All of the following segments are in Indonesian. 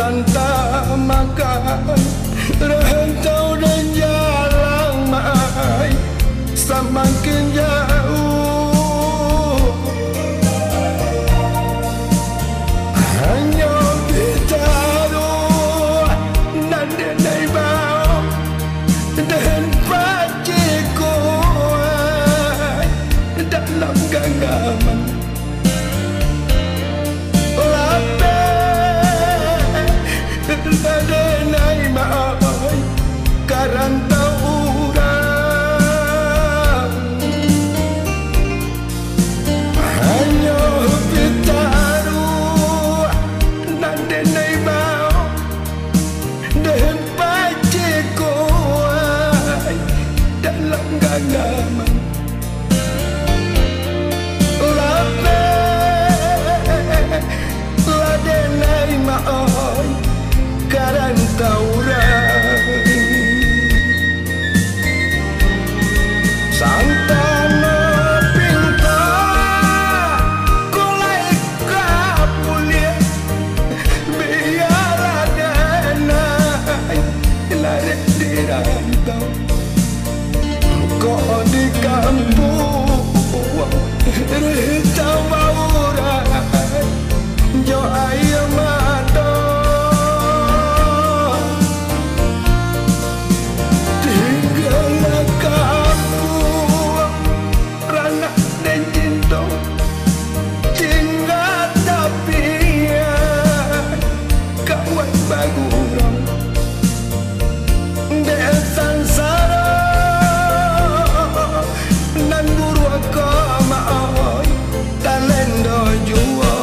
rantau makan, rantau dan jalan mai semakin jauh. Hanya bertaruh dan denai bau dan paciku dalam genggaman. Denai mai karantau urang, hanya bertaruh dan denai bau dan paciku dalam genggaman. Denai mai karantau urang, santana pinta kulai kapulia biar denai lari di rantau. Kau di kampung rantau bauran jo air mata tinggallah kampung ranak dan cinta tinggal tapian kawan bagurang desan sara nan guru agama talendo jua.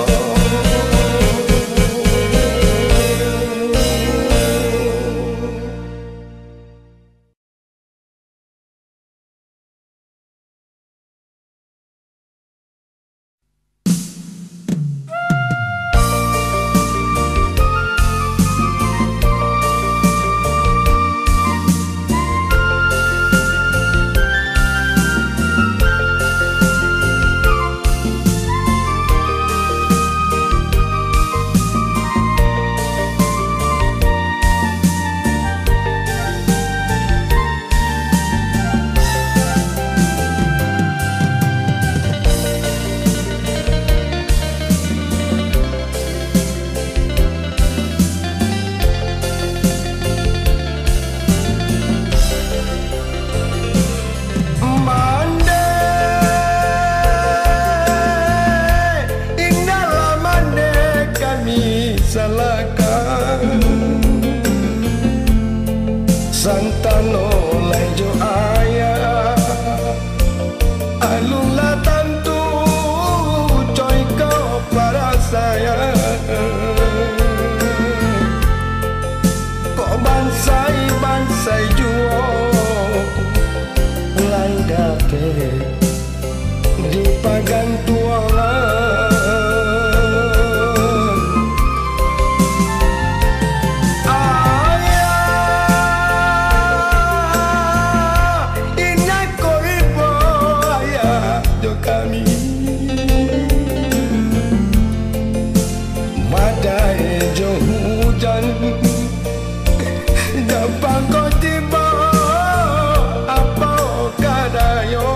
Santano lejo ayah alula tantu coy kau para saya kok bansai juo lain dake di pagan tuangan. Dapat kau tiba apa kadayo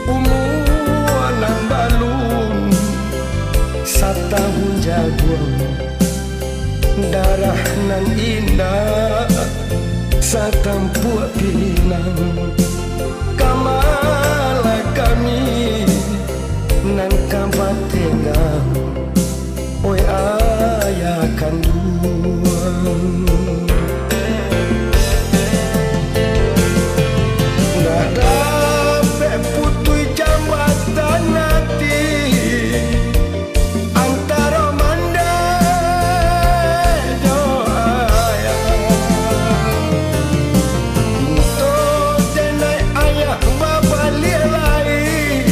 umur nan balun satahun jagung darah nan indah satampuak pinang kamala kami nan kabat tinggal. Oi ayah kandung nggak dapat putui jambatan hati antara manda jo ayah untuk denai ayah bapa lialai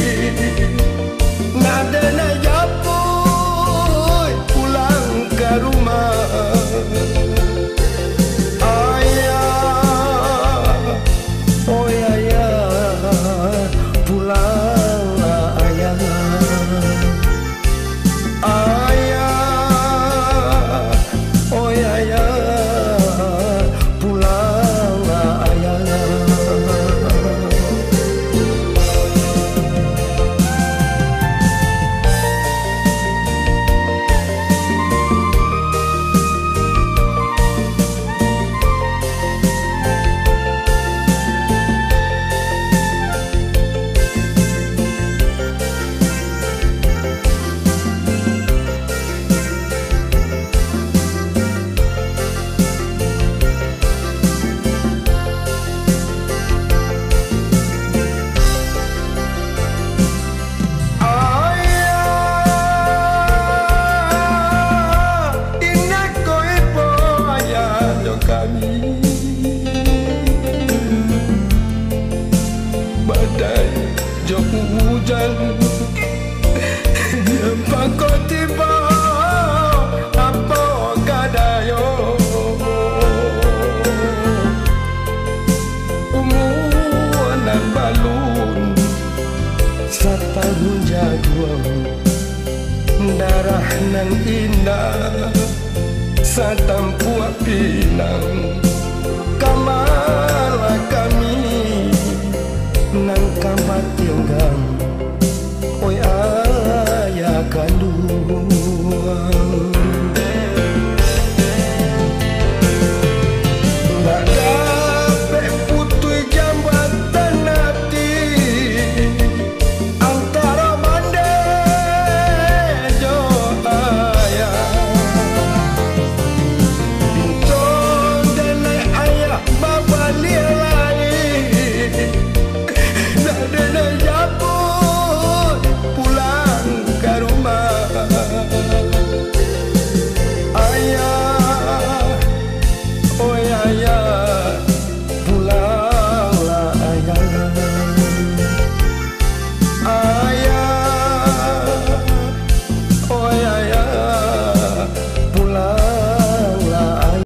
darah nan indah satampuak pinang kamala kami nang kamat tianggang oi ayah kandung